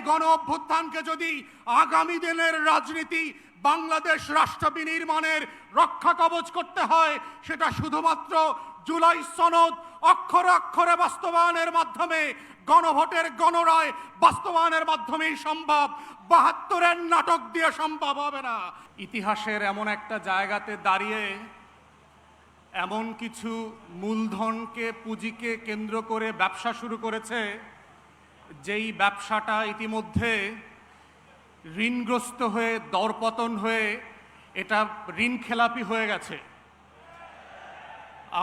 গণ অভ্যুত্থানকে যদি আগামী দিনের রাজনীতি বাংলাদেশ রাষ্ট্র বিনির্মাণের রক্ষা কবচ করতে হয়, সেটা শুধুমাত্র জুলাই সনদ অক্ষরে অক্ষরে বাস্তবায়নের মাধ্যমে, গণভোটের গণরায় বাস্তবায়নের মাধ্যমেই সম্ভব। ৭২-এর নাটক দিয়ে সম্ভব হবে না। ইতিহাসের এমন একটা জায়গাতে দাঁড়িয়ে এমন কিছু মূলধনকে, পুঁজিকে কেন্দ্র করে ব্যবসা শুরু করেছে, যেই ব্যবসাটা ইতিমধ্যে ঋণগ্রস্ত হয়ে, দরপতন হয়ে, এটা ঋণ খেলাপি হয়ে গেছে।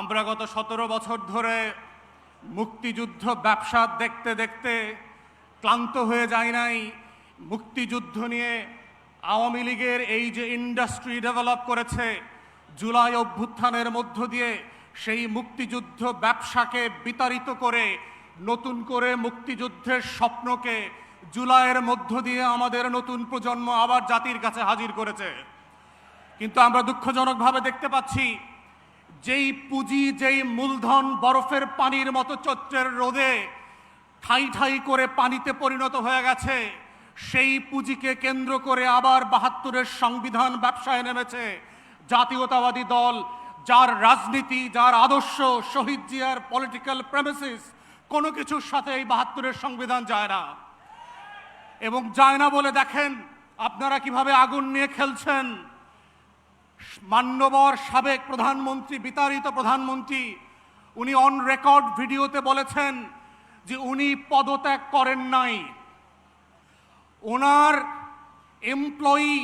আমরা গত ১৭ বছর ধরে মুক্তিযুদ্ধ ব্যবসা দেখতে দেখতে ক্লান্ত হয়ে যায় নাই। মুক্তিযুদ্ধ নিয়ে আওয়ামী লীগের এই যে ইন্ডাস্ট্রি ডেভেলপ করেছে, জুলাই অভ্যুত্থানের মধ্য দিয়ে সেই মুক্তিযুদ্ধ ব্যবসাকে বিতাড়িত করে নতুন করে মুক্তিযুদ্ধের স্বপ্নকে জুলাইয়ের মধ্য দিয়ে আমাদের নতুন প্রজন্ম আবার জাতির কাছে হাজির করেছে। কিন্তু আমরা দুঃখজনকভাবে দেখতে পাচ্ছি, যেই পুঁজি, যেই মূলধন বরফের পানির মতো চৈত্রের রোদে ঠাই ঠাই করে পানিতে পরিণত হয়ে গেছে, সেই পুঁজিকে কেন্দ্র করে আবার ৭২-এর সংবিধান ব্যবসায় নেমেছে জাতীয়তাবাদী দল, যার রাজনীতি, যার আদর্শ, শহীদ জিয়ার পলিটিক্যাল প্রেমিসিস কোনো কিছুর সাথে এই ৭২-এর সংবিধান যায় না। এবং যায় না বলে দেখেন আপনারা কিভাবে আগুন নিয়ে খেলছেন। মান্যবর সাবেক প্রধানমন্ত্রী, বিতাড়িত প্রধানমন্ত্রী, উনি অন রেকর্ড ভিডিওতে বলেছেন যে উনি পদত্যাগ করেন নাই। ওনার এমপ্লয়ি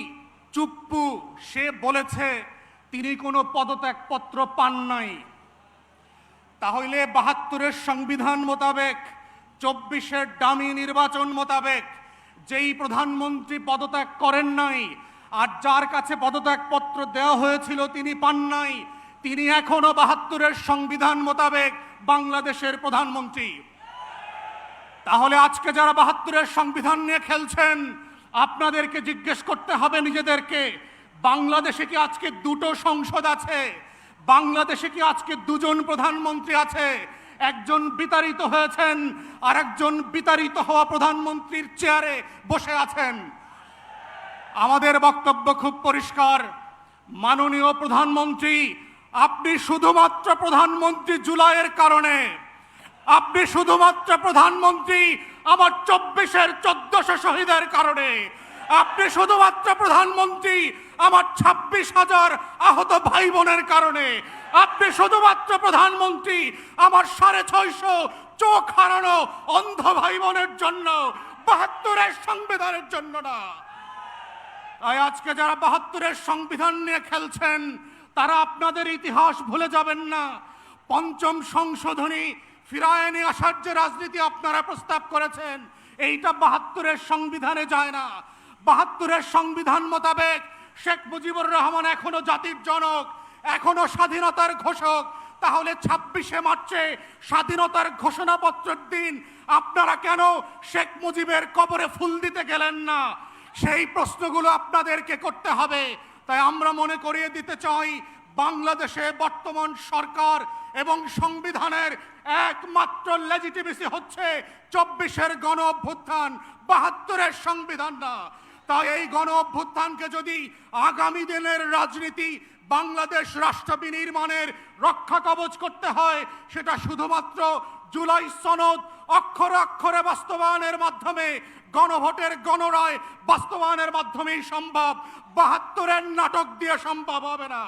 চুপ্পু, সে বলেছে তিনি কোনো পদত্যাগপত্র পান নাই। তাহলে ৭২-এর সংবিধান মোতাবেক, ২৪-এর ডামি নির্বাচন মোতাবেক যেই প্রধানমন্ত্রী পদত্যাগ করেন নাই আর যার কাছে পদত্যাগপত্র দেওয়া হয়েছিল তিনি পান নাই, তিনি এখনো ৭২-এর সংবিধান মোতাবেক বাংলাদেশের প্রধানমন্ত্রী। তাহলে আজকে যারা ৭২-এর সংবিধান নিয়ে খেলছেন, আপনাদেরকে জিজ্ঞেস করতে হবে নিজেদেরকে, বাংলাদেশে কি আজকে দুটো সংসদ আছে? বাংলাদেশে কি আজকে দুজন প্রধানমন্ত্রী আছে? একজন বিতাড়িত হয়েছেন আর একজন বিতাড়িত হওয়া প্রধানমন্ত্রীর চেয়ারে বসে আছেন। আমাদের বক্তব্য খুব পরিষ্কার, মাননীয় প্রধানমন্ত্রী, আপনি শুধুমাত্র প্রধানমন্ত্রী জুলাইয়ের কারণে, আপনি শুধুমাত্র প্রধানমন্ত্রী আমার ২৪-এর ১৪০০ শহীদের কারণে, আপনি শুধুমাত্র প্রধানমন্ত্রী আমার ২৬,০০০ আহত ভাই বোনের কারণে, আপনি শুধুমাত্র প্রধানমন্ত্রী আমার ৬৫০ চোখ হারানো অন্ধ ভাই বোনের জন্য, ৭২-এর সংবিধানের জন্য না। তাই আজকে যারা ৭২-এর সংবিধান নিয়ে খেলছেন, তারা আপনাদের ইতিহাস ভুলে যাবেন না। পঞ্চম সংশোধনী ফিরায় নিয়ে আসার যে রাজনীতি আপনারা প্রস্তাব করেছেন, এইটা ৭২-এর সংবিধানে যায় না। ৭২-এর সংবিধান মোতাবেক শেখ মুজিবুর রহমান এখনো জাতির জনক, এখনো স্বাধীনতার ঘোষক। তাহলে ২৬শে মার্চে স্বাধীনতার ঘোষণাপত্রের দিন আপনারা কেন শেখ মুজিবের কবরে ফুল দিতে গেলেন না? সেই প্রশ্নগুলো আপনাদেরকে করতে হবে। তাই আমরা মনে করিয়ে দিতে চাই, বাংলাদেশে বর্তমান সরকার এবং সংবিধানের একমাত্র লেজিটিমেসি হচ্ছে ২৪-এর গণ অভ্যুত্থান, ৭২-এর সংবিধান না। তাই এই গণ অভ্যুত্থানকে যদি আগামী দিনের রাজনীতি বাংলাদেশ রাষ্ট্র বিনির্মাণের রক্ষা কবচ করতে হয়, সেটা শুধুমাত্র জুলাই সনদ অক্ষরে অক্ষরে বাস্তবায়নের মাধ্যমে, গণভোটের গণরায় বাস্তবায়নের মাধ্যমেই সম্ভব। ৭২-এর নাটক দিয়ে সম্ভব হবে না।